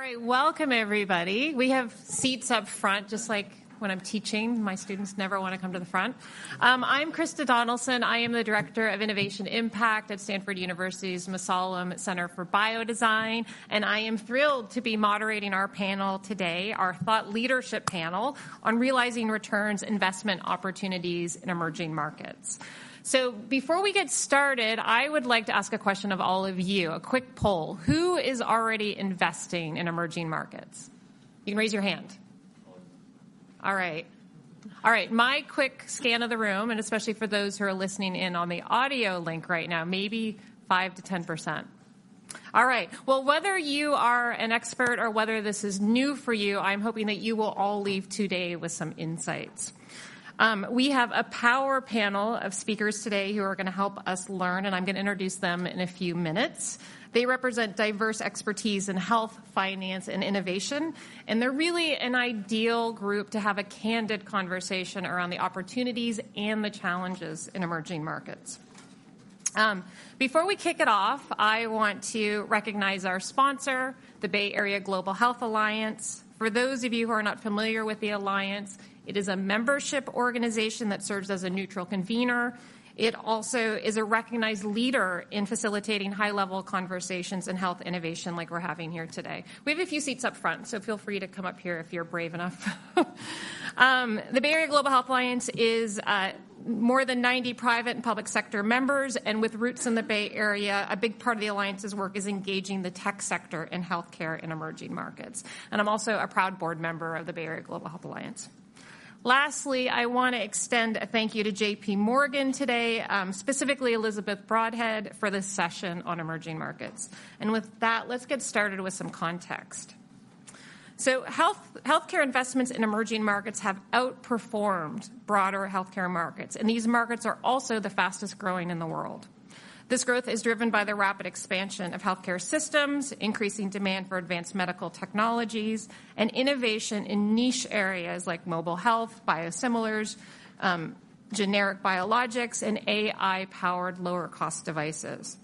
right, welcome everybody. We have seats up front, just like when I'm teaching. My students never want to come to the front. I'm Krista Donaldson. I am the Director of Innovation Impact at Stanford University's Mussallem Center for Biodesign, and I am thrilled to be moderating our panel today, our thought leadership panel on realizing returns investment opportunities in emerging markets. So before we get started, I would like to ask a question of all of you, a quick poll. Who is already investing in emerging markets? You can raise your hand. All right. My quick scan of the room, and especially for those who are listening in on the audio link right now, maybe 5 to 10%. All right. Well, whether you are an expert or whether this is new for you, I'm hoping that you will all leave today with some insights. We have a power panel of speakers today who are going to help us learn, and I'm going to introduce them in a few minutes. They represent diverse expertise in health, finance, and innovation, and they're really an ideal group to have a candid conversation around the opportunities and the challenges in emerging markets. Before we kick it off, I want to recognize our sponsor, the Bay Area Global Health Alliance. For those of you who are not familiar with the Alliance, it is a membership organization that serves as a neutral convener. It also is a recognized leader in facilitating high-level conversations in health innovation like we're having here today. We have a few seats up front, so feel free to come up here if you're brave enough. The Bay Area Global Health Alliance is more than 90 private and public sector members, and with roots in the Bay Area, a big part of the Alliance's work is engaging the tech sector in healthcare in emerging markets. And I'm also a proud board member of the Bay Area Global Health Alliance. Lastly, I want to extend a thank you to J.P. Morgan today, specifically Elizabeth Broadhead, for this session on emerging markets. And with that, let's get started with some context. So healthcare investments in emerging markets have outperformed broader healthcare markets, and these markets are also the fastest growing in the world. This growth is driven by the rapid expansion of healthcare systems, increasing demand for advanced medical technologies, and innovation in niche areas like mobile health, biosimilars, generic biologics, and AI-powered lower-cost devices.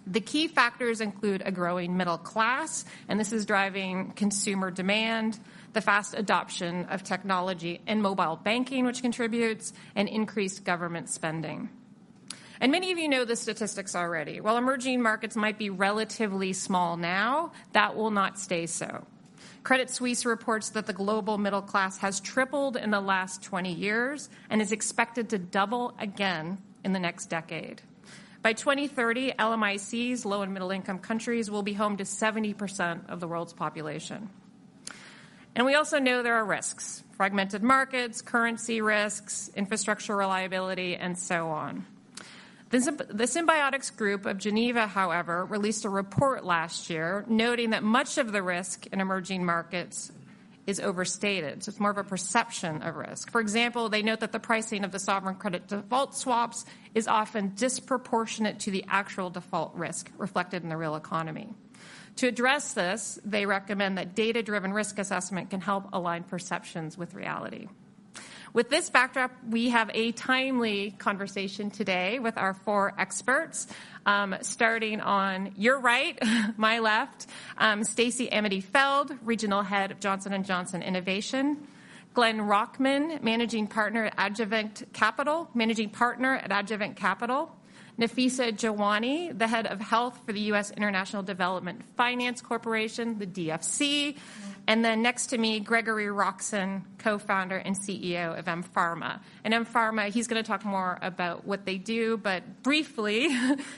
The key factors include a growing middle class, and this is driving consumer demand, the fast adoption of technology and mobile banking, which contributes, and increased government spending. And many of you know the statistics already. While emerging markets might be relatively small now, that will not stay so. Credit Suisse reports that the global middle class has tripled in the last 20 years and is expected to double again in the next decade. By 2030, LMIC's low and middle income countries will be home to 70% of the world's population. And we also know there are risks: fragmented markets, currency risks, infrastructure reliability, and so on. The Symbiotics Group of Geneva, however, released a report last year noting that much of the risk in emerging markets is overstated. So it's more of a perception of risk. For example, they note that the pricing of the sovereign credit default swaps is often disproportionate to the actual default risk reflected in the real economy. To address this, they recommend that data-driven risk assessment can help align perceptions with reality. With this backdrop, we have a timely conversation today with our four experts, starting on your right, my left, Stacy Amity Feld, Regional Head of Johnson & Johnson Innovation, Glenn Rockman, Managing Partner at Adjuvant Capital, Nafisa Jiwani, the Head of Health for the U.S. International Development Finance Corporation, the DFC, and then next to me, Gregory Rockson, co-founder and CEO of mPharma. And mPharma, he's going to talk more about what they do, but briefly,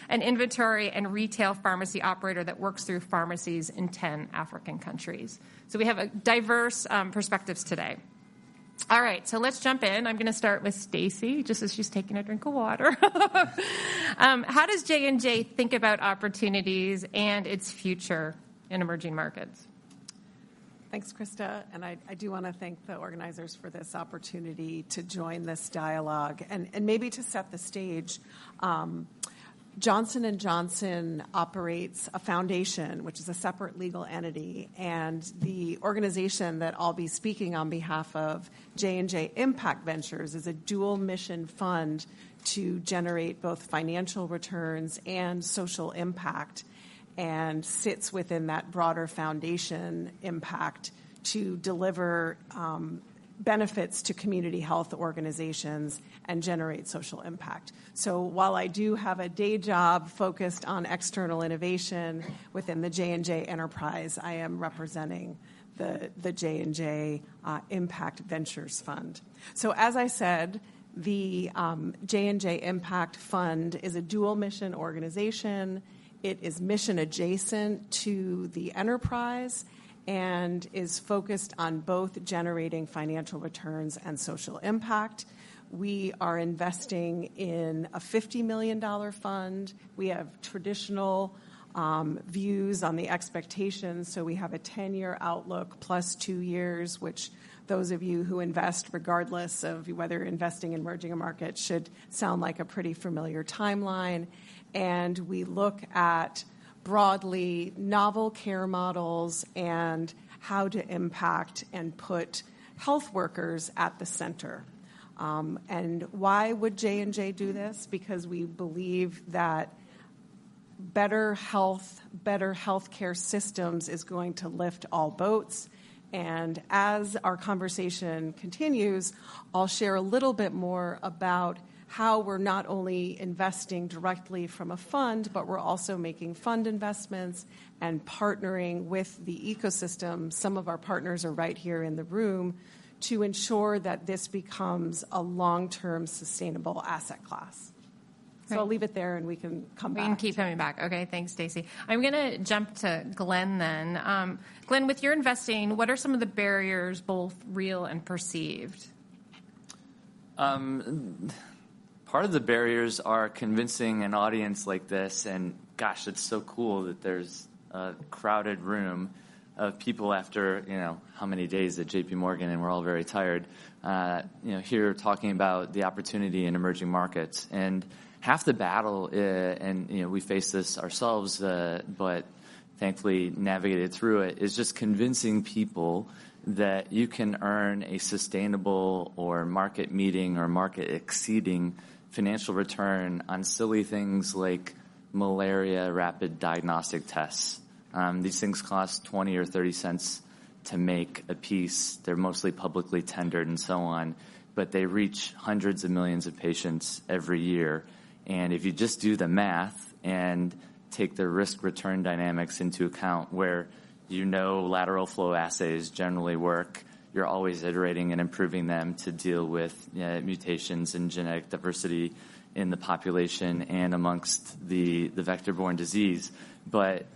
an inventory and retail pharmacy operator that works through pharmacies in 10 African countries. So we have a diverse perspectives today. All right, so let's jump in. I'm going to start with Stacy, just as she's taking a drink of water. How does J&J think about opportunities and its future in emerging markets? Thanks, Krista. And I do want to thank the organizers for this opportunity to join this dialogue. And maybe to set the stage, Johnson & Johnson operates a foundation, which is a separate legal entity, and the organization that I'll be speaking on behalf of, J&J Impact Ventures, is a dual mission fund to generate both financial returns and social impact. and sits within that broader foundation impact to deliver benefits to community health organizations and generate social impact. So while I do have a day job focused on external innovation within the J&J enterprise, I am representing the J&J Impact Ventures Fund. So as I said, the J&J Impact Fund is a dual mission organization. It is mission adjacent to the enterprise and is focused on both generating financial returns and social impact. We are investing in a $50 million fund. We have traditional views on the expectations, so we have a 10-year outlook plus 2 years, which those of you who invest, regardless of whether investing in emerging markets, should sound like a pretty familiar timeline. And we look at broadly novel care models and how to impact and put health workers at the center. And why would J&J do this? Because we believe that better healthcare systems is going to lift all boats. And as our conversation continues, I'll share a little bit more about how we're not only investing directly from a fund, but we're also making fund investments and partnering with the ecosystem. Some of our partners are right here in the room to ensure that this becomes a long-term sustainable asset class. So I'll leave it there, and we can come back. We can keep coming back. Okay, thanks, Stacy. I'm going to jump to Glenn then. Glenn, with your investing, what are some of the barriers, both real and perceived? Part of the barriers are convincing an audience like this, and gosh, it's so cool that there's a crowded room of people after, how many days at JP Morgan, and we're all very tired, here talking about the opportunity in emerging markets. And half the battle, and we face this ourselves, but thankfully navigated through it, is just convincing people that you can earn a sustainable or market meeting or market exceeding financial return on silly things like malaria rapid diagnostic tests. These things cost 20 or 30 cents to make a piece. They're mostly publicly tendered and so on, but they reach hundreds of millions of patients every year. And if you just do the math and take the risk-return dynamics into account, where lateral flow assays generally work, you're always iterating and improving them to deal with mutations and genetic diversity in the population and amongst the vector-borne disease. But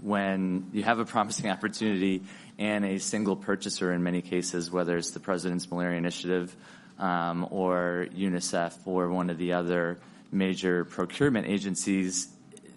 when you have a promising opportunity and a single purchaser in many cases, whether it's the President's Malaria Initiative or UNICEF or one of the other major procurement agencies,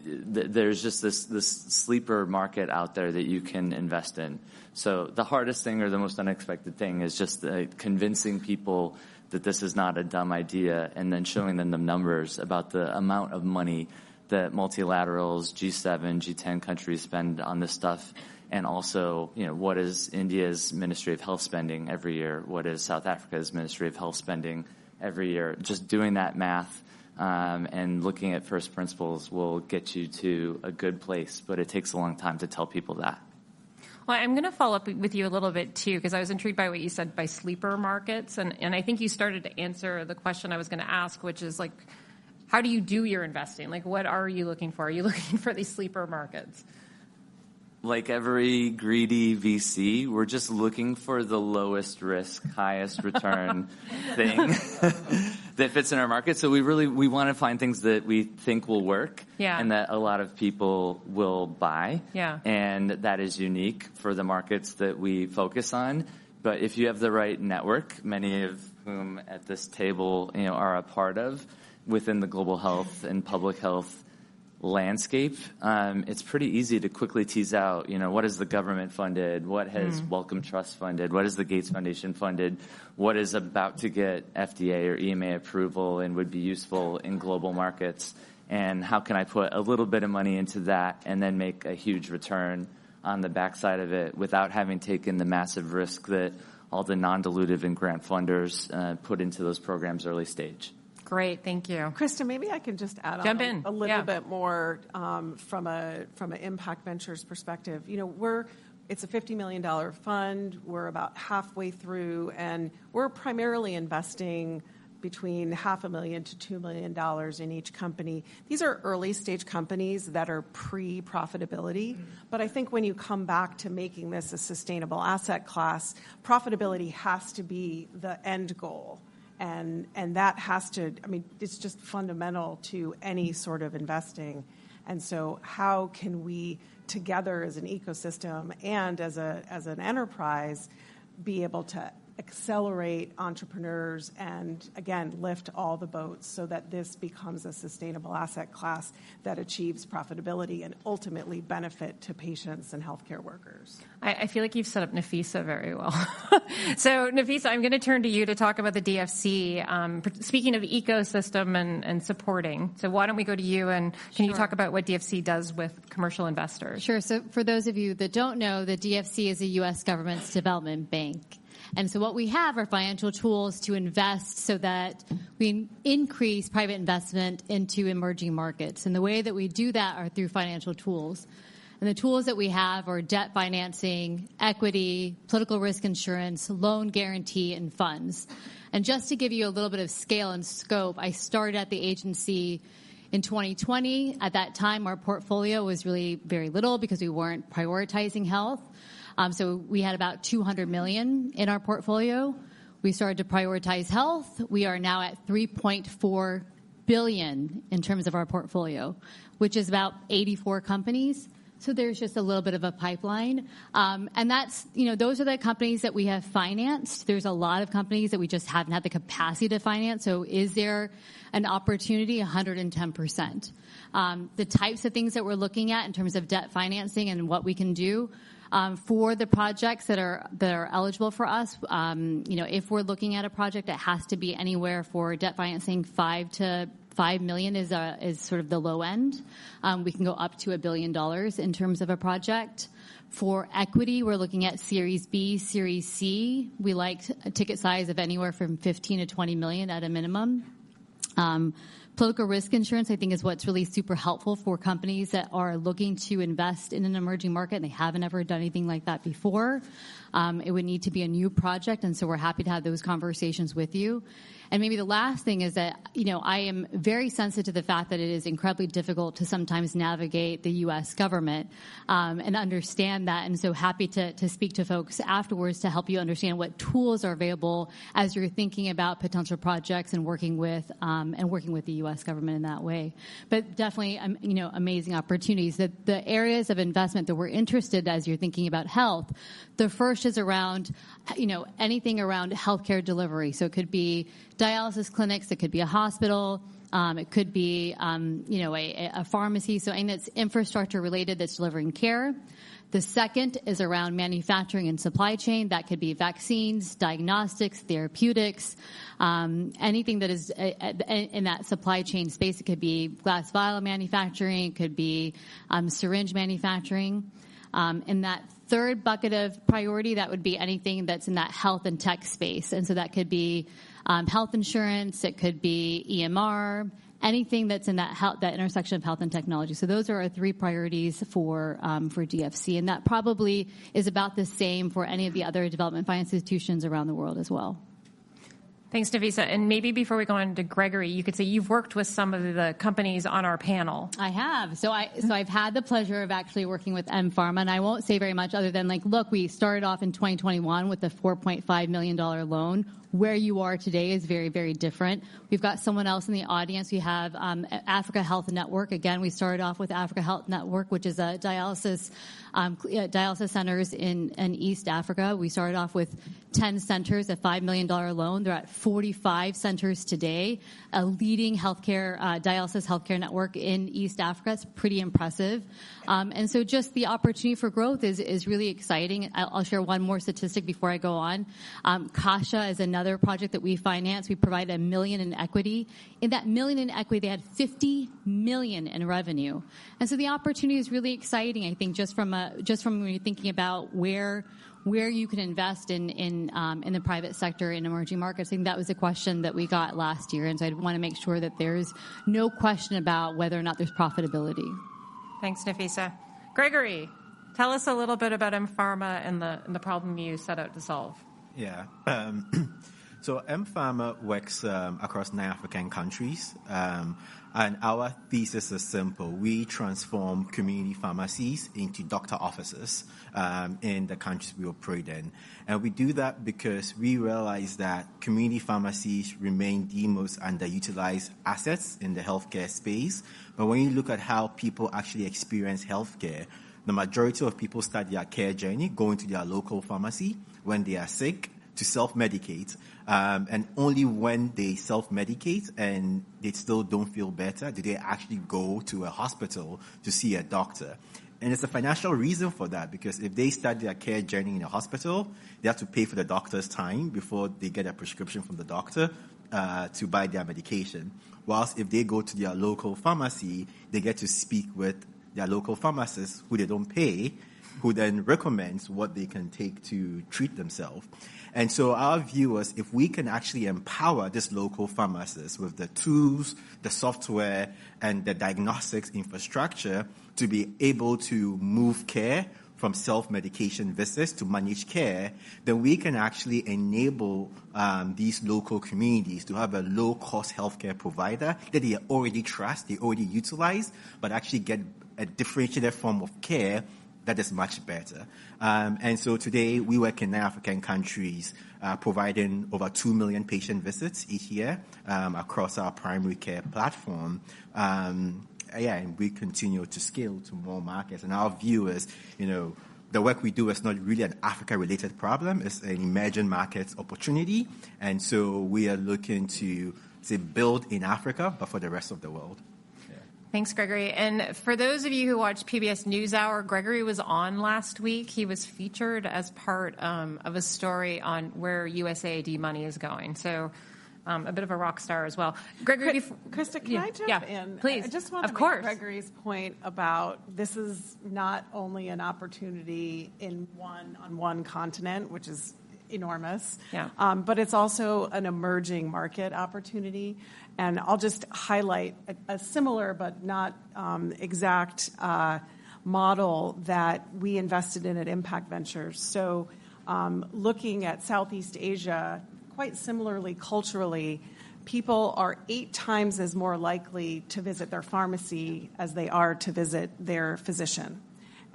there's just this sleeper market out there that you can invest in. So the hardest thing or the most unexpected thing is just convincing people that this is not a dumb idea, and then showing them the numbers about the amount of money that multilaterals, G7, G10 countries spend on this stuff. And also, what is India's Ministry of Health spending every year? What is South Africa's Ministry of Health spending every year? Just doing that math and looking at first principles will get you to a good place, but it takes a long time to tell people that. Well, I'm going to follow up with you a little bit, too, because I was intrigued by what you said by sleeper markets. And I think you started to answer the question I was going to ask, which is, how do you do your investing? What are you looking for? Are you looking for these sleeper markets? Like every greedy VC, we're just looking for the lowest risk, highest return thing that fits in our market. So we want to find things that we think will work and that a lot of people will buy. Yeah. And that is unique for the markets that we focus on. But if you have the right network, many of whom at this table are a part of, within the global health and public health landscape, it's pretty easy to quickly tease out, what is the government funded? What has Wellcome Trust funded? What is the Gates Foundation funded? What is about to get FDA or EMA approval and would be useful in global markets? And how can I put a little bit of money into that and then make a huge return on the backside of it without having taken the massive risk that all the non-dilutive and grant funders put into those programs early stage? Great, thank you. Krista, maybe I can just add Jump on in. a little bit more from an Impact Ventures perspective. It's a $50 million fund. We're about halfway through, and we're primarily investing between $500,000 to $2 million in each company. These are early stage companies that are pre-profitability, but I think when you come back to making this a sustainable asset class, profitability has to be the end goal. And that has to, it's just fundamental to any sort of investing. And so how can we together as an ecosystem and as an enterprise be able to accelerate entrepreneurs and, again, lift all the boats so that this becomes a sustainable asset class that achieves profitability and ultimately benefit to patients and healthcare workers. I feel like you've set up Nafisa very well. So, Nafisa, I'm going to turn to you to talk about the DFC. Speaking of ecosystem and supporting, so why don't we go to you, and can you talk about what DFC does with commercial investors? Sure. So for those of you that don't know, the DFC is a U.S. government's development bank. And so what we have are financial tools to invest so that we increase private investment into emerging markets. And the way that we do that are through financial tools. And the tools that we have are debt financing, equity, political risk insurance, loan guarantee, and funds. And just to give you a little bit of scale and scope, I started at the agency in 2020. At that time, our portfolio was really very little because we weren't prioritizing health. So we had about $200 million in our portfolio. We started to prioritize health. We are now at $3.4 billion in terms of our portfolio, which is about 84 companies. So there's just a little bit of a pipeline. And that's, those are the companies that we have financed. There's a lot of companies that we just haven't had the capacity to finance. So is there an opportunity? 110%. The types of things that we're looking at in terms of debt financing and what we can do for the projects that are eligible for us, if we're looking at a project, it has to be anywhere for debt financing $5 million is sort of the low end. We can go up to $1 billion in terms of a project. For equity, we're looking at Series B, Series C. We like a ticket size of anywhere from 15 to 20 million at a minimum. Political risk insurance, I think, is what's really super helpful for companies that are looking to invest in an emerging market and they haven't ever done anything like that before. It would need to be a new project, and so we're happy to have those conversations with you. And maybe the last thing is that, I am very sensitive to the fact that it is incredibly difficult to sometimes navigate the U.S. government and understand that. And so happy to speak to folks afterwards to help you understand what tools are available as you're thinking about potential projects and working with the U.S. government in that way. But definitely, amazing opportunities. The areas of investment that we're interested as you're thinking about health, the first is around, anything around healthcare delivery. So it could be dialysis clinics, it could be a hospital, it could be, a pharmacy. So anything that's infrastructure related that's delivering care. The second is around manufacturing and supply chain. That could be vaccines, diagnostics, therapeutics, anything that is in that supply chain space. It could be glass vial manufacturing, it could be syringe manufacturing. In that third bucket of priority, that would be anything that's in that health and tech space. And so that could be health insurance, it could be EMR, anything that's in that intersection of health and technology. So those are our three priorities for DFC, and that probably is about the same for any of the other development finance institutions around the world as well. Thanks, Nafisa. And maybe before we go on to Gregory, you could say you've worked with some of the companies on our panel. I have. So I've had the pleasure of actually working with mPharma, and I won't say very much other than look, we started off in 2021 with a $4.5 million loan. Where you are today is very, very different. We've got someone else in the audience. We have Africa Health Network. Again, we started off with Africa Health Network, which is a dialysis centers in East Africa. We started off with 10 centers, a $5 million loan. They're at 45 centers today, a leading dialysis healthcare network in East Africa. It's pretty impressive. And so just the opportunity for growth is really exciting. I'll share one more statistic before I go on. Kasha is another project that we finance. We provide $1 million in equity. In that $1 million in equity, they had $50 million in revenue. And so the opportunity is really exciting, I think, just from when you're thinking about where where you can invest in the private sector in emerging markets. I think that was a question that we got last year, and so I want to make sure that there's no question about whether or not there's profitability. Thanks, Nafisa. Gregory, tell us a little bit about mPharma and the problem you set out to solve. Yeah. So mPharma works across 9 African countries, and our thesis is simple. We transform community pharmacies into doctor offices in the countries we operate in. And we do that because we realize that community pharmacies remain the most underutilized assets in the healthcare space. But when you look at how people actually experience healthcare, the majority of people start their care journey going to their local pharmacy when they are sick to self-medicate, and only when they self-medicate and they still don't feel better do they actually go to a hospital to see a doctor. And it's a financial reason for that, because if they start their care journey in a hospital, they have to pay for the doctor's time before they get a prescription from the doctor to buy their medication. Whilst if they go to their local pharmacy, they get to speak with their local pharmacist who they don't pay, who then recommends what they can take to treat themselves. And so our view is if we can actually empower this local pharmacists with the tools, the software, and the diagnostics infrastructure to be able to move care from self-medication visits to managed care, then we can actually enable these local communities to have a low-cost healthcare provider that they already trust, they already utilize, but actually get a differentiated form of care that is much better. And so today we work in 9 African countries, providing over 2 million patient visits each year across our primary care platform. And we continue to scale to more markets. And our view is, the work we do is not really an Africa-related problem. It's an emerging markets opportunity. And so we are looking to, build in Africa, but for the rest of the world. Thanks, Gregory. And for those of you who watch PBS NewsHour, Gregory was on last week. He was featured as part of a story on where USAID money is going. So a bit of a rock star as well. Gregory, Krista, can I jump in? Please. I just want to make Gregory's point about this is not only an opportunity on one continent, which is enormous, but it's also an emerging market opportunity. And I'll just highlight a similar but not exact model that we invested in at Impact Ventures. So looking at Southeast Asia, quite similarly culturally, people are 8 times as more likely to visit their pharmacy as they are to visit their physician.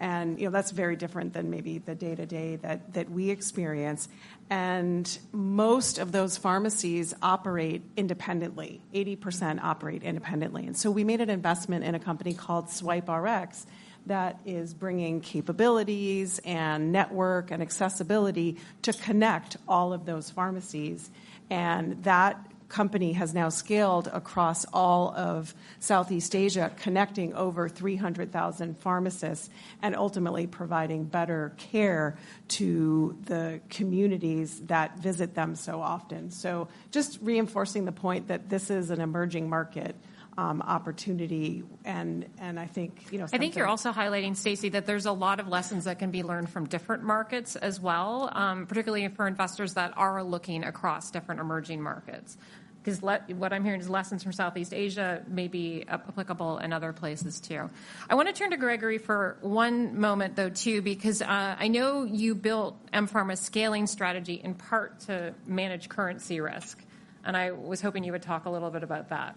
And that's very different than maybe the day-to-day that we experience. And most of those pharmacies operate independently. 80% operate independently. And so we made an investment in a company called SwipeRx that is bringing capabilities and network and accessibility to connect all of those pharmacies. And that company has now scaled across all of Southeast Asia, connecting over 300,000 pharmacists and ultimately providing better care to the communities that visit them so often. So just reinforcing the point that this is an emerging market opportunity, and I think I think you're also highlighting, Stacy, that there's a lot of lessons that can be learned from different markets as well, particularly for investors that are looking across different emerging markets. Because what I'm hearing is lessons from Southeast Asia may be applicable in other places too. I want to turn to Gregory for one moment, though, too, because I know you built mPharma's scaling strategy in part to manage currency risk. And I was hoping you would talk a little bit about that.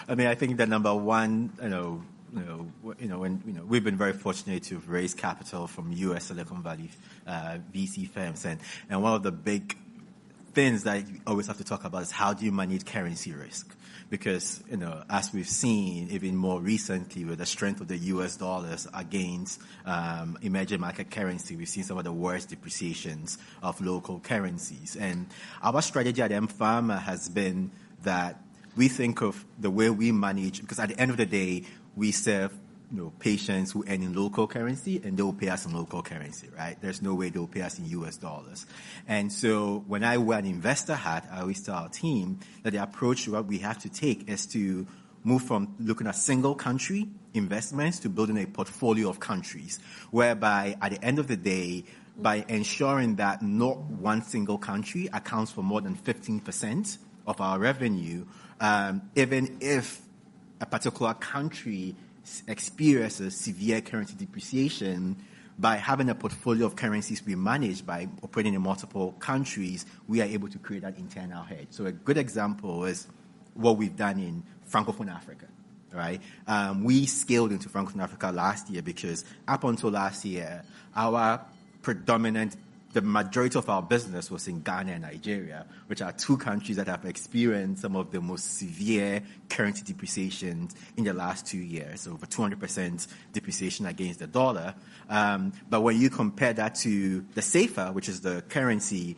I think that number one, we've been very fortunate to raise capital from U.S. Silicon Valley VC firms, and one of the big things that you always have to talk about is how do you manage currency risk? Because, as we've seen even more recently with the strength of the U.S. dollars against emerging market currency, we've seen some of the worst depreciations of local currencies. And our strategy at mPharma has been that we think of the way we manage, because at the end of the day, we serve patients who earn in local currency, and they will pay us in local currency, right? There's no way they will pay us in U.S. dollars. And so when I wear an investor hat, I always tell our team that the approach to what we have to take is to move from looking at single country investments to building a portfolio of countries, whereby at the end of the day, by ensuring that not one single country accounts for more than 15% of our revenue, even if a particular country experiences severe currency depreciation. By having a portfolio of currencies we manage by operating in multiple countries, we are able to create that internal hedge. So a good example is what we've done in Francophone Africa, right? We scaled into Francophone Africa last year because up until last year, the majority of our business was in Ghana and Nigeria, which are two countries that have experienced some of the most severe currency depreciations in the last 2 years, so over 200% depreciation against the dollar. But when you compare that to the CFA, which is the currency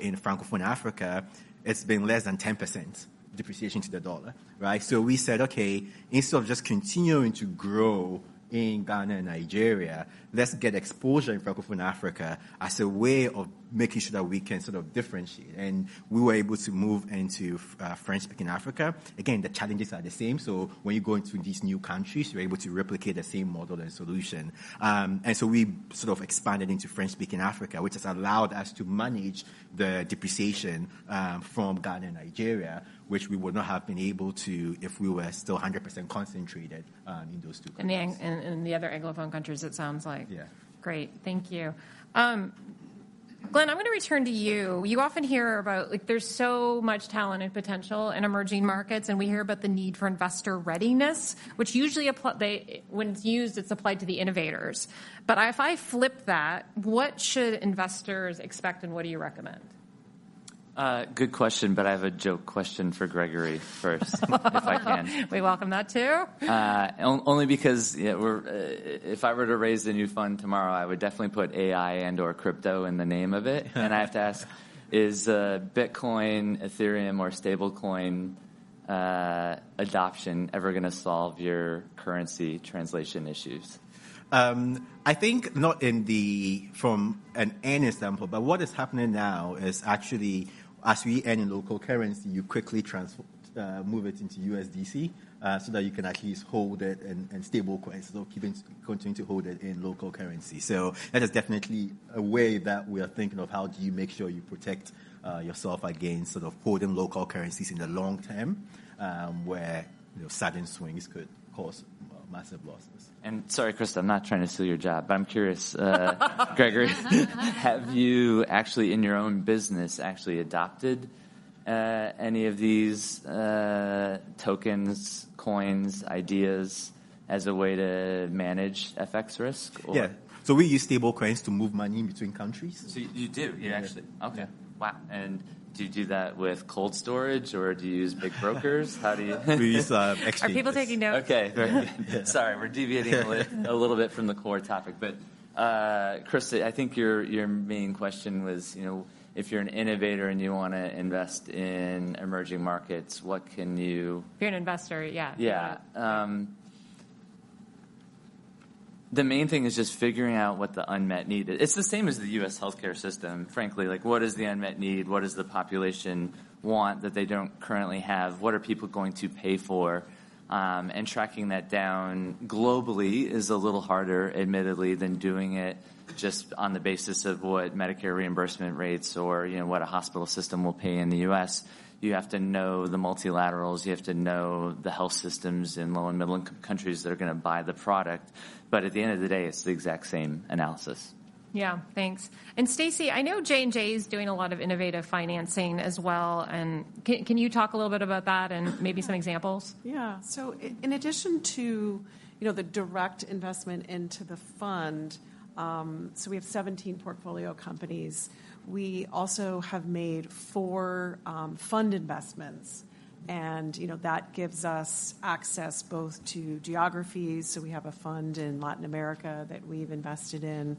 in Francophone Africa, it's been less than 10% depreciation to the dollar, right? So we said, okay, instead of just continuing to grow in Ghana and Nigeria, let's get exposure in Francophone Africa as a way of making sure that we can sort of differentiate. And we were able to move into French-speaking Africa. Again, the challenges are the same. So when you go into these new countries, you're able to replicate the same model and solution. And so we sort of expanded into French-speaking Africa, which has allowed us to manage the depreciation from Ghana and Nigeria, which we would not have been able to if we were still 100% concentrated in those two countries. In the other Anglophone countries, it sounds like. Yeah. Great. Thank you. Glenn, I'm going to return to you. You often hear about, like, there's so much talent and potential in emerging markets, and we hear about the need for investor readiness, which usually, when it's used, it's applied to the innovators. But if I flip that, what should investors expect, and what do you recommend? Good question, but I have a joke question for Gregory first, if I can. We welcome that too. Only because if I were to raise a new fund tomorrow, I would definitely put AI and/or crypto in the name of it. And I have to ask, is Bitcoin, Ethereum, or stablecoin adoption ever going to solve your currency translation issues? I think not from an earning standpoint, but what is happening now is actually, as we earn in local currency, you quickly move it into USDC so that you can at least hold it in stable coins, so continue to hold it in local currency. So that is definitely a way that we are thinking of how do you make sure you protect yourself against sort of holding local currencies in the long term, where sudden swings could cause massive losses. And sorry, Krista, I'm not trying to steal your job, but I'm curious, Gregory, have you actually in your own business actually adopted any of these tokens, coins, ideas as a way to manage FX risk? Or? Yeah. So we use stable coins to move money in between countries. So you do? You actually? Okay. Yeah. Wow. And do you do that with cold storage, or do you use big brokers? How do you? We use exchanges. Are people taking notes? Okay, very good. Yeah. Sorry, we're deviating a little bit from the core topic. But Krista, I think your main question was, if you're an innovator and you want to invest in emerging markets, what can you? If you're an investor, yeah. Yeah. The main thing is just figuring out what the unmet need is. It's the same as the U.S. healthcare system, frankly. Like, what is the unmet need? What does the population want that they don't currently have? What are people going to pay for? And tracking that down globally is a little harder, admittedly, than doing it just on the basis of what Medicare reimbursement rates or what a hospital system will pay in the U.S. You have to know the multilaterals. You have to know the health systems in low and middle income countries that are going to buy the product. But at the end of the day, it's the exact same analysis. Yeah, thanks. And Stacy, I know J&J is doing a lot of innovative financing as well. And can you talk a little bit about that and maybe some examples? Yeah. So in addition to the direct investment into the fund, so we have 17 portfolio companies. We also have made 4 fund investments. And, that gives us access both to geographies. So we have a fund in Latin America that we've invested in.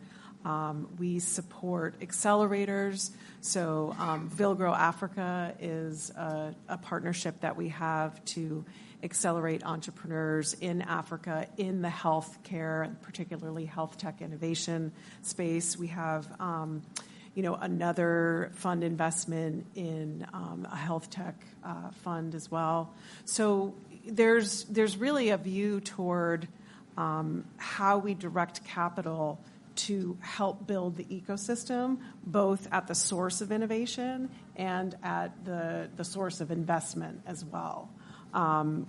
We support accelerators. So Vilgrow Africa is a partnership that we have to accelerate entrepreneurs in Africa in the healthcare and particularly health tech innovation space. We have another fund investment in a health tech fund as well. So there's really a view toward how we direct capital to help build the ecosystem, both at the source of innovation and at the source of investment as well.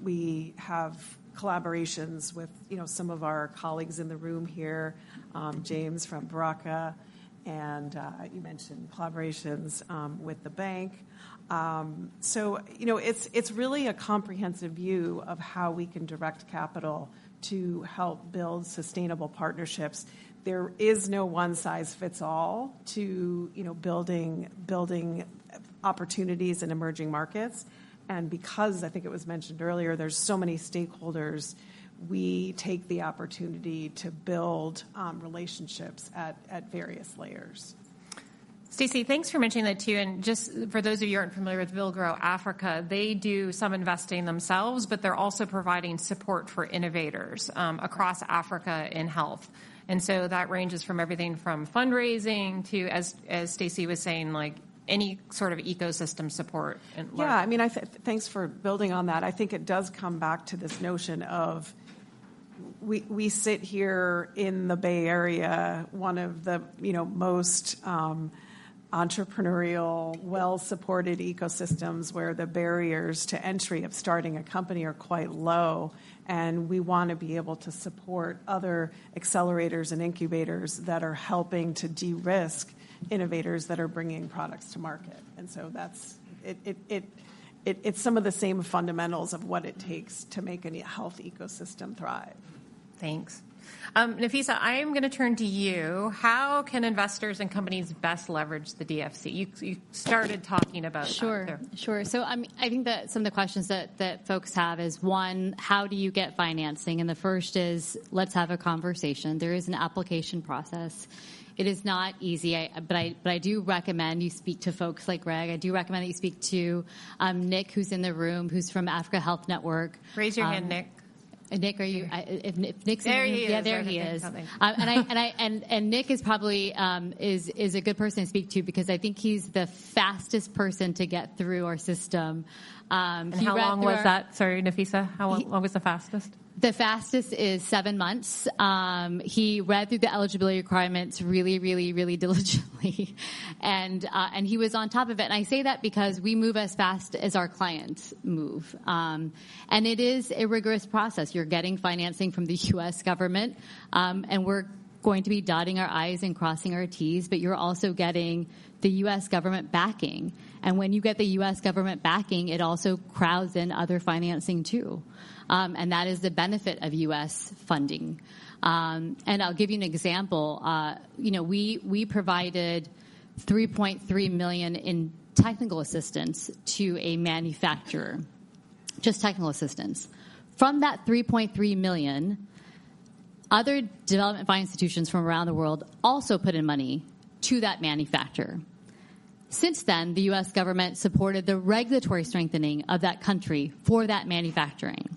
We have collaborations with, some of our colleagues in the room here, James from Baraka, and you mentioned collaborations with the bank. So, it's really a comprehensive view of how we can direct capital to help build sustainable partnerships. There is no one-size-fits-all to, building opportunities in emerging markets. And because I think it was mentioned earlier, there's so many stakeholders, we take the opportunity to build relationships at various layers. Stacy, thanks for mentioning that too. And just for those of you who aren't familiar with Build Grow Africa, they do some investing themselves, but they're also providing support for innovators across Africa in health. And so that ranges from everything from fundraising to, as Stacy was saying, like any sort of ecosystem support. Yeah, I mean, thanks for building on that. I think it does come back to this notion of we sit here in the Bay Area, one of the most entrepreneurial, well-supported ecosystems where the barriers to entry of starting a company are quite low, and we want to be able to support other accelerators and incubators that are helping to de-risk innovators that are bringing products to market. And so that's it's some of the same fundamentals of what it takes to make a health ecosystem thrive. Thanks. Nafisa, I am going to turn to you. How can investors and companies best leverage the DFC? You started talking about that. Sure. So I think that some of the questions that folks have is, one, how do you get financing? And the first is, let's have a conversation. There is an application process. It is not easy, but I do recommend you speak to folks like Greg. I do recommend that you speak to Nick, who's in the room, who's from Africa Health Network. Raise your hand, Nick. Nick, are you? If Nick's there, in the room, he is. Yeah, there he is. And Nick is probably is a good person to speak to because I think he's the fastest person to get through our system. And how long was that? Sorry, Nafisa. How long was the fastest? The fastest is 7 months. He read through the eligibility requirements really, really, really diligently, and he was on top of it. And I say that because we move as fast as our clients move, and it is a rigorous process. You're getting financing from the U.S. government, and we're going to be dotting our I's and crossing our T's, but you're also getting the U.S. government backing. And when you get the U.S. government backing, it also crowds in other financing too. And that is the benefit of U.S. funding. And I'll give you an example. We provided $3.3 million in technical assistance to a manufacturer, just technical assistance. From that $3.3 million, other development finance institutions from around the world also put in money to that manufacturer. Since then, the U.S. government supported the regulatory strengthening of that country for that manufacturing.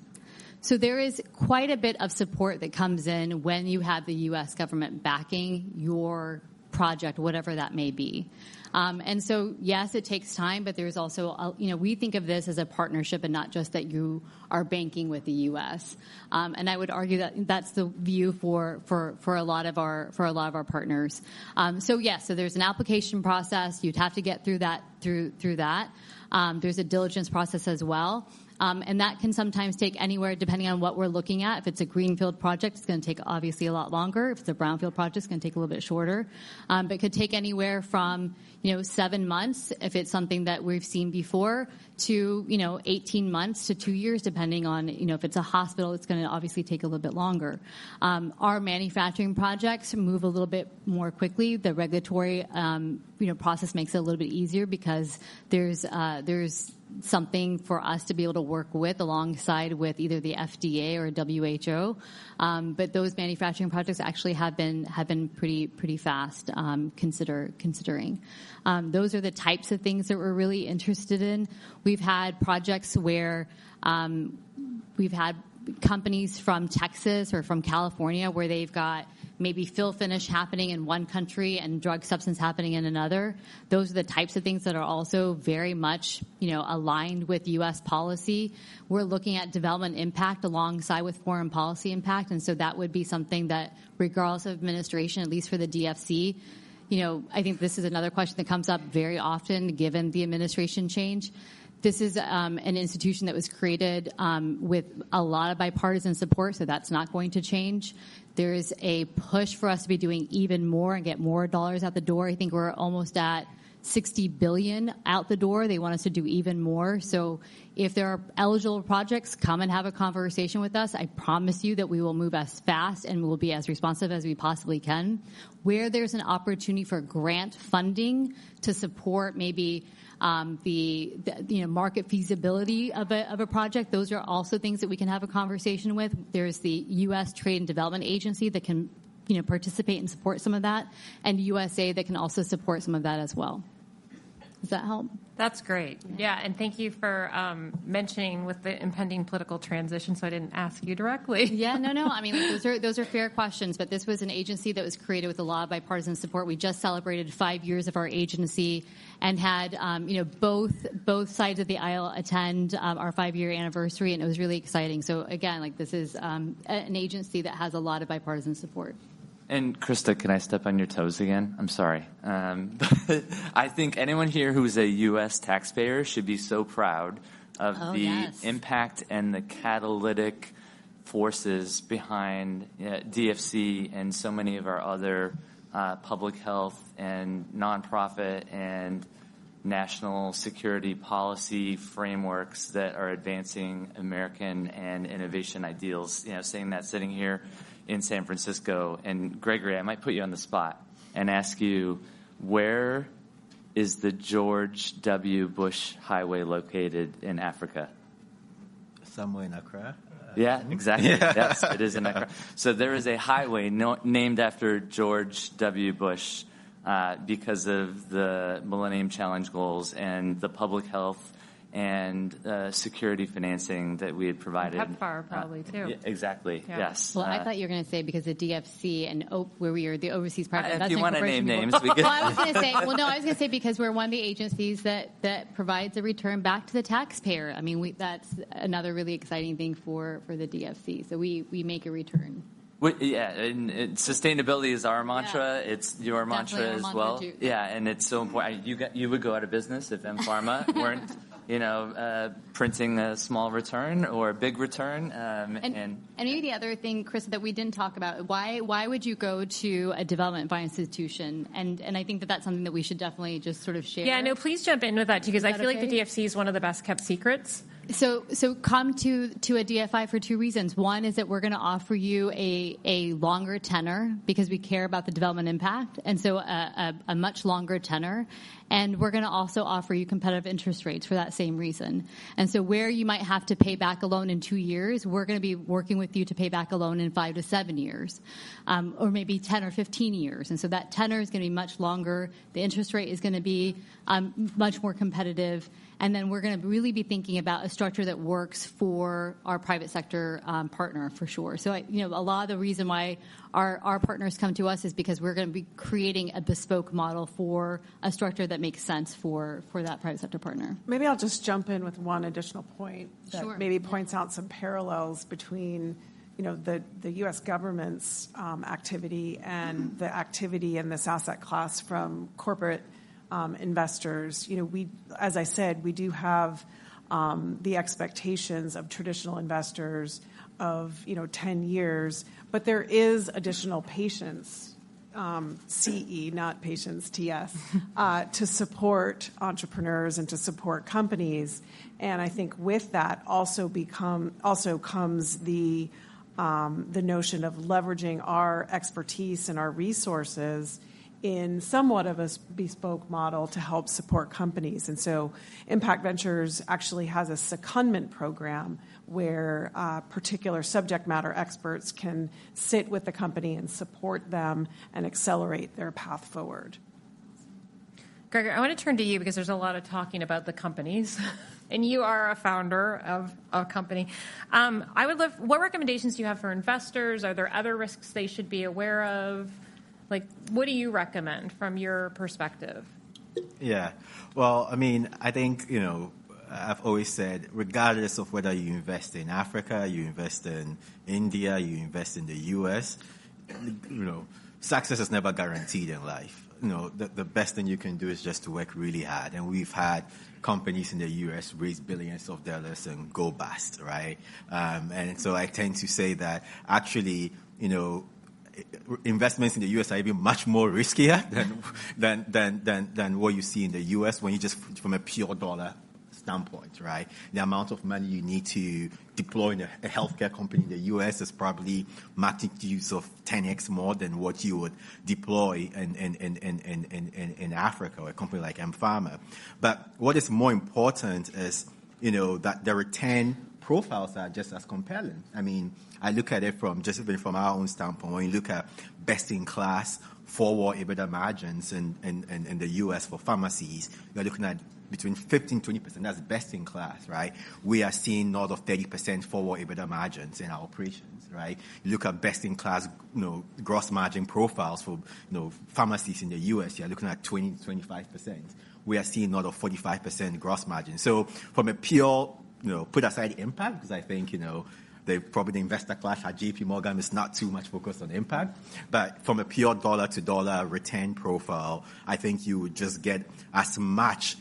So there is quite a bit of support that comes in when you have the U.S. government backing your project, whatever that may be. And so, yes, it takes time, but there's also, we think of this as a partnership and not just that you are banking with the U.S. And I would argue that that's the view for a lot of our partners. So there's an application process. You'd have to get through that. There's a diligence process as well. And that can sometimes take anywhere, depending on what we're looking at. If it's a greenfield project, it's going to take obviously a lot longer. If it's a brownfield project, it's going to take a little bit shorter. But it could take anywhere from 7 months, if it's something that we've seen before, to 18 months to 2 years, depending on if it's a hospital, it's going to obviously take a little bit longer. Our manufacturing projects move a little bit more quickly. The regulatory process makes it a little bit easier because there's something for us to be able to work with alongside with either the FDA or WHO. But those manufacturing projects actually have been pretty fast, considering. Those are the types of things that we're really interested in. We've had projects where we've had companies from Texas or from California where they've got maybe fill finish happening in one country and drug substance happening in another. Those are the types of things that are also very much, aligned with U.S. policy. We're looking at development impact alongside with foreign policy impact, and so that would be something that, regardless of administration, at least for the DFC, I think this is another question that comes up very often given the administration change. This is an institution that was created with a lot of bipartisan support, so that's not going to change. There is a push for us to be doing even more and get more dollars out the door. I think we're almost at $60 billion out the door. They want us to do even more. So if there are eligible projects, come and have a conversation with us. I promise you that we will move as fast and we will be as responsive as we possibly can. Where there's an opportunity for grant funding to support maybe the market feasibility of a project, those are also things that we can have a conversation with. There's the U.S. Trade and Development Agency that can participate and support some of that, and USA that can also support some of that as well. Does that help? That's great. Yeah, and thank you for mentioning with the impending political transition, so I didn't ask you directly. Yeah, no. I mean, those are fair questions, but this was an agency that was created with a lot of bipartisan support. We just celebrated 5 years of our agency and had, both sides of the aisle attend our 5-year anniversary, and it was really exciting. So, again, this is an agency that has a lot of bipartisan support. And Krista, can I step on your toes again? I'm sorry. But I think anyone here who's a U.S. taxpayer should be so proud of impact and the catalytic forces behind DFC and so many of our other public health and nonprofit and national security policy frameworks that are advancing American and innovation ideals. Saying that sitting here in San Francisco. And Gregory, I might put you on the spot and ask you, where is the George W. Bush Highway located in Africa? Somewhere in Accra. Yeah, exactly. Yeah. Yes, it is in Accra. So there is a highway named after George W. Bush because of the Millennium Challenge goals and the public health and security financing that we had provided. PEPFAR probably, too. Exactly, yeah. Yes. Well, I thought you were going to say because the DFC and where we are, the Overseas Private Investment If you want to name names, we could. Well, I was going to say because we're one of the agencies that provides a return back to the taxpayer. I mean, that's another really exciting thing for the DFC. So we make a return. Yeah, and sustainability is our mantra. Yeah. It's your mantra as well. Too. Yeah, and it's so important. You would go out of business if mPharma weren't, printing a small return or a big return. And maybe the other thing, Krista, that we didn't talk about, why would you go to a development finance institution? And I think that's something that we should definitely just sort of share. Yeah, no, please jump in with that, too, because I feel like the DFC is one of the best kept secrets. So come to a DFI for two reasons. One is that we're going to offer you a longer tenor because we care about the development impact, and so a much longer tenor. And we're going to also offer you competitive interest rates for that same reason. And so where you might have to pay back a loan in 2 years, we're going to be working with you to pay back a loan in 5 to 7 years, or maybe 10 or 15 years. And so that tenor is going to be much longer. The interest rate is going to be much more competitive. And then we're going to really be thinking about a structure that works for our private sector partner for sure. So, a lot of the reason why our partners come to us is because we're going to be creating a bespoke model for a structure that makes sense for that private sector partner. Maybe I'll just jump in with one additional point that maybe points Yeah. out some parallels between the U.S. government's activity and the activity in this asset class from corporate investors. As I said, we do have the expectations of traditional investors of 10 years, but there is additional patience, CE, not patience, TS, to support entrepreneurs and to support companies. And I think with that also comes the notion of leveraging our expertise and our resources in somewhat of a bespoke model to help support companies. And so Impact Ventures actually has a secondment program where particular subject matter experts can sit with the company and support them and accelerate their path forward. Gregory, I want to turn to you because there's a lot of talking about the companies, and you are a founder of a company. I would love, what recommendations do you have for investors? Are there other risks they should be aware of? Like, what do you recommend from your perspective? Yeah. Well, I mean, I think, I've always said, regardless of whether you invest in Africa, you invest in India, you invest in the US, success is never guaranteed in life. The best thing you can do is just to work really hard. And we've had companies in the US raise billions of dollars and go bust, right? And so I tend to say that actually, investments in the US are even much more riskier than what you see in the US when you just from a pure dollar standpoint, right? The amount of money you need to deploy in a healthcare company in the US is probably magnitudes of 10x more than what you would deploy in Africa or a company like mPharma. But what is more important is, that the return profiles are just as compelling. I mean, I look at it from our own standpoint. When you look at best-in-class forward EBITDA margins in the US for pharmacies, you're looking at between 15-20%. That's best in class, right? We are seeing north of 30% forward EBITDA margins in our operations, right? You look at best in class, gross margin profiles for, pharmacies in the US, you're looking at 20-25%. We are seeing north of 45% gross margin. So from a pure, put aside impact, because I think, the investor class at JP Morgan is not too much focused on impact. But from a pure dollar-to-dollar return profile, I think you would just get as much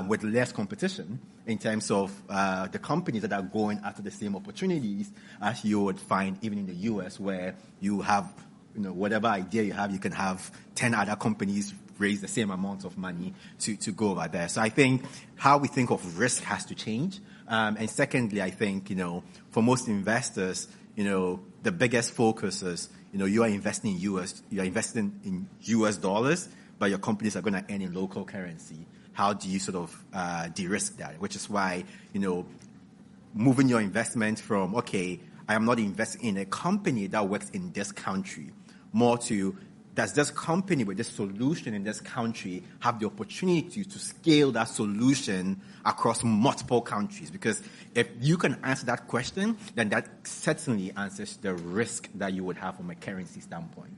with less competition in terms of the companies that are going after the same opportunities as you would find even in the US, where you have, whatever idea you have, you can have 10 other companies raise the same amount of money to go over there. So I think how we think of risk has to change. And secondly, I think, for most investors, the biggest focus is, you are investing in US dollars, but your companies are going to earn in local currency. How do you sort of de-risk that? Which is why, moving your investment from, okay, I am not investing in a company that works in this country, more to, does this company with this solution in this country have the opportunity to scale that solution across multiple countries? Because if you can answer that question, then that certainly answers the risk that you would have from a currency standpoint.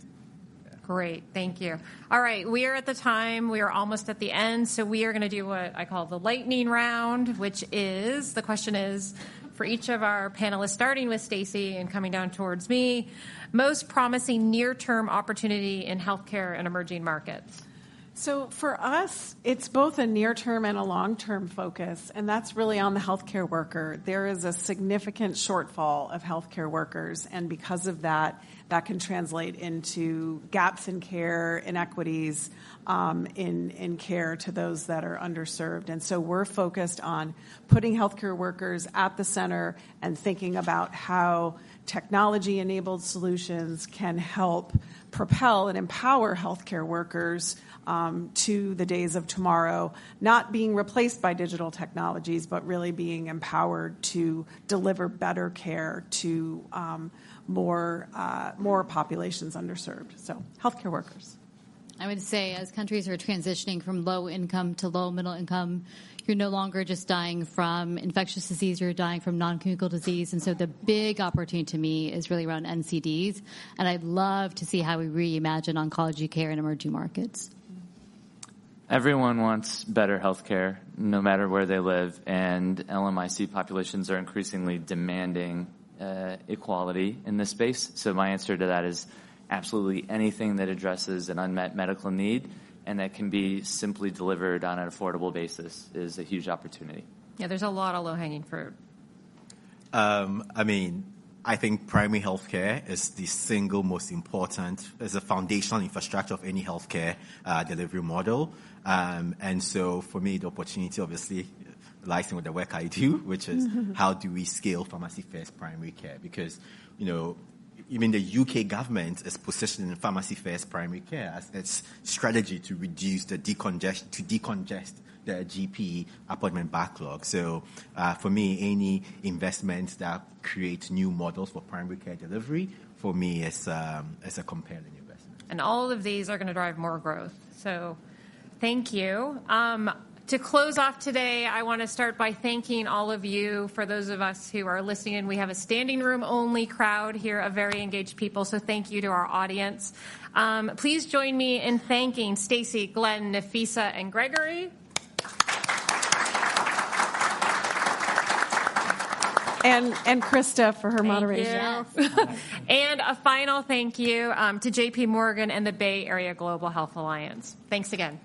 Great, thank you. All right, we are at the time. We are almost at the end, so we are going to do what I call the lightning round, which is, the question is, for each of our panelists, starting with Stacy and coming down towards me, most promising near-term opportunity in healthcare and emerging markets. So for us, it's both a near-term and a long-term focus, and that's really on the healthcare worker. There is a significant shortfall of healthcare workers, and because of that, that can translate into gaps in care, inequities in care to those that are underserved. And so we're focused on putting healthcare workers at the center and thinking about how technology-enabled solutions can help propel and empower healthcare workers to the days of tomorrow, not being replaced by digital technologies, but really being empowered to deliver better care to more populations underserved. So healthcare workers. I would say as countries are transitioning from low income to low middle income, you're no longer just dying from infectious disease, you're dying from non-communicable disease. And so the big opportunity to me is really around NCDs. And I'd love to see how we reimagine oncology care in emerging markets. Everyone wants better health care, no matter where they live, and LMIC populations are increasingly demanding equality in this space. So my answer to that is absolutely anything that addresses an unmet medical need and that can be simply delivered on an affordable basis is a huge opportunity. Yeah, there's a lot of low-hanging fruit. I think primary healthcare is the single most important, is a foundational infrastructure of any healthcare delivery model. And so for me, the opportunity obviously lies in with the work I do, which is how do we scale pharmacy-first primary care? Because, even the UK government is positioning pharmacy-first primary care as its strategy to reduce the decongest the GP appointment backlog. So for me, any investment that creates new models for primary care delivery, for me, is a compelling investment. And all of these are going to drive more growth. So Thank you. To close off today, I want to start by thanking all of you. For those of us who are listening, we have a standing room only crowd here of very engaged people, so thank you to our audience. Please join me in thanking Stacy, Glenn, Nafisa, and Gregory. And Krista for her moderation. And a final thank you to JP Morgan and the Bay Area Global Health Alliance. Thanks again.